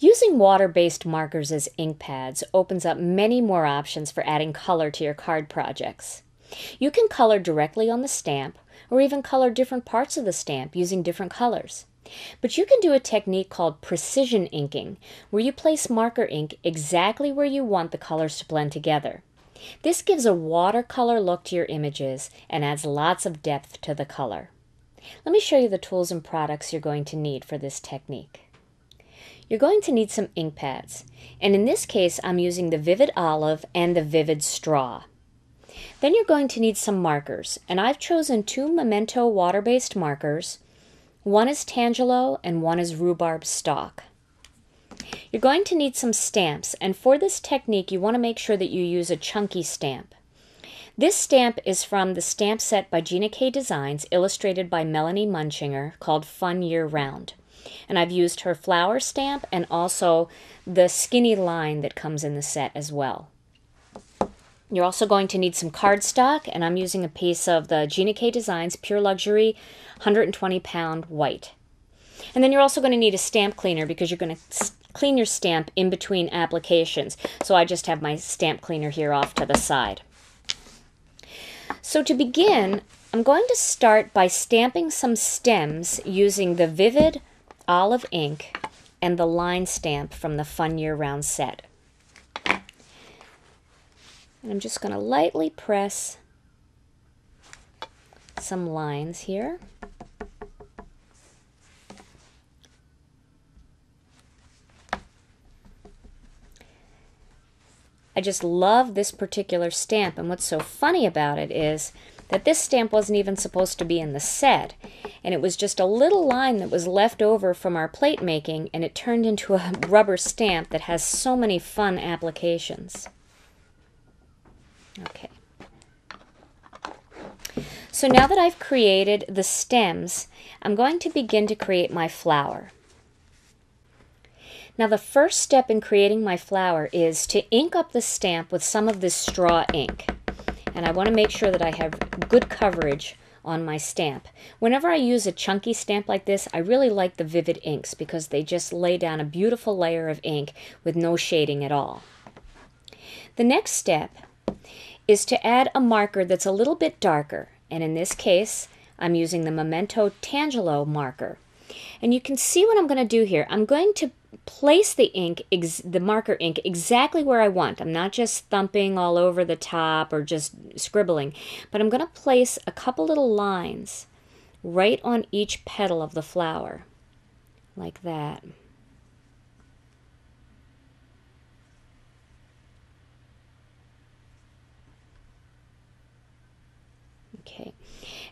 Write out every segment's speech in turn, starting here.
Using water-based markers as ink pads opens up many more options for adding color to your card projects. You can color directly on the stamp, or even color different parts of the stamp using different colors. But you can do a technique called precision inking, where you place marker ink exactly where you want the colors to blend together. This gives a watercolor look to your images and adds lots of depth to the color. Let me show you the tools and products you're going to need for this technique. You're going to need some ink pads, and in this case I'm using the Vivid Olive and the Vivid Straw. Then you're going to need some markers, and I've chosen two Memento water-based markers. One is Tangelo and one is Rhubarb Stock. You're going to need some stamps, and for this technique you want to make sure that you use a chunky stamp. This stamp is from the stamp set by Gina K Designs, illustrated by Melanie Munchinger, called Fun Year Round. And I've used her flower stamp and also the skinny line that comes in the set as well. You're also going to need some cardstock, and I'm using a piece of the Gina K Designs Pure Luxury 120 pound white. And then you're also going to need a stamp cleaner because you're going to clean your stamp in between applications. So I just have my stamp cleaner here off to the side. So to begin, I'm going to start by stamping some stems using the Vivid Olive ink and the line stamp from the Fun Year Round set. And I'm just going to lightly press some lines here. I just love this particular stamp, and what's so funny about it is that this stamp wasn't even supposed to be in the set, and it was just a little line that was left over from our plate making, and it turned into a rubber stamp that has so many fun applications. Okay. So now that I've created the stems, I'm going to begin to create my flower. Now the first step in creating my flower is to ink up the stamp with some of this straw ink. And I want to make sure that I have good coverage on my stamp. Whenever I use a chunky stamp like this, I really like the Vivid inks because they just lay down a beautiful layer of ink with no shading at all. The next step is to add a marker that's a little bit darker, and in this case I'm using the Memento Tangelo marker. And you can see what I'm going to do here. I'm going to place the ink, the marker ink, exactly where I want. I'm not just thumping all over the top or just scribbling, but I'm going to place a couple little lines right on each petal of the flower, like that. Okay,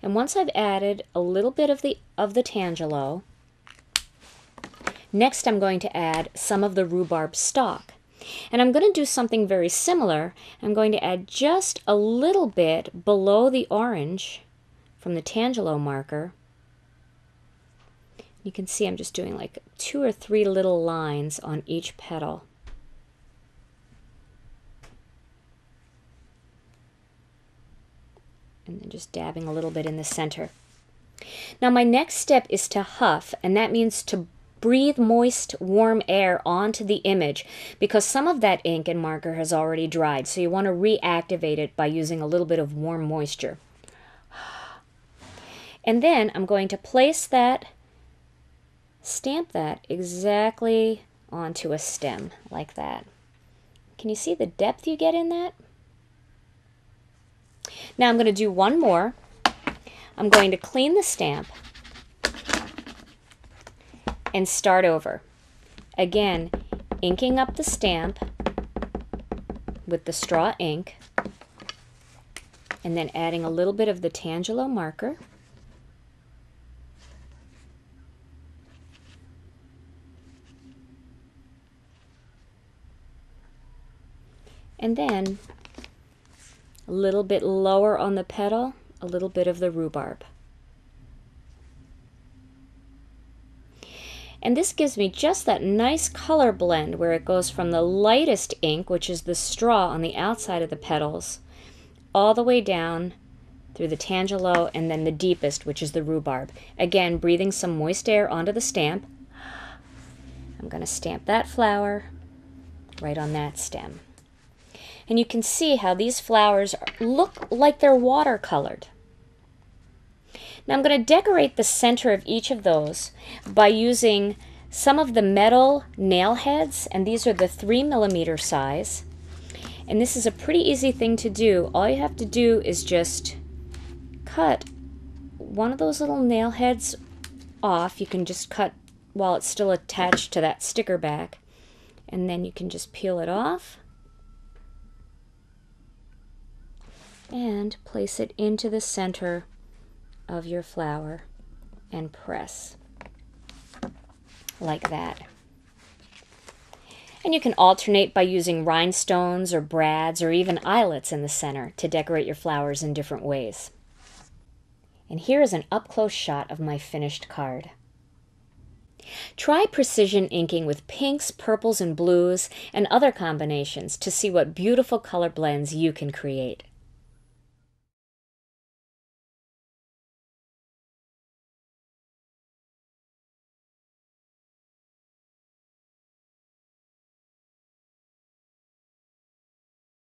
and once I've added a little bit of the Tangelo, next I'm going to add some of the Rhubarb Stock. And I'm going to do something very similar. I'm going to add just a little bit below the orange from the Tangelo marker. You can see I'm just doing like 2 or 3 little lines on each petal. And then just dabbing a little bit in the center. Now my next step is to huff, and that means to breathe moist, warm air onto the image because some of that ink and marker has already dried, so you want to reactivate it by using a little bit of warm moisture. And then I'm going to place that, stamp that exactly onto a stem like that. Can you see the depth you get in that? Now I'm going to do one more. I'm going to clean the stamp and start over. Again, inking up the stamp with the straw ink, and then adding a little bit of the Tangelo marker. And then a little bit lower on the petal, a little bit of the rhubarb. And this gives me just that nice color blend where it goes from the lightest ink, which is the straw on the outside of the petals, all the way down through the Tangelo and then the deepest, which is the rhubarb. Again, breathing some moist air onto the stamp. I'm going to stamp that flower right on that stem. And you can see how these flowers look like they're watercolored. Now I'm going to decorate the center of each of those by using some of the metal nail heads, and these are the 3mm size. And this is a pretty easy thing to do. All you have to do is just cut one of those little nail heads off. You can just cut while it's still attached to that sticker back, and then you can just peel it off and place it into the center of your flower and press like that. And you can alternate by using rhinestones or brads or even eyelets in the center to decorate your flowers in different ways. And here is an up-close shot of my finished card. Try precision inking with pinks, purples, and blues and other combinations to see what beautiful color blends you can create.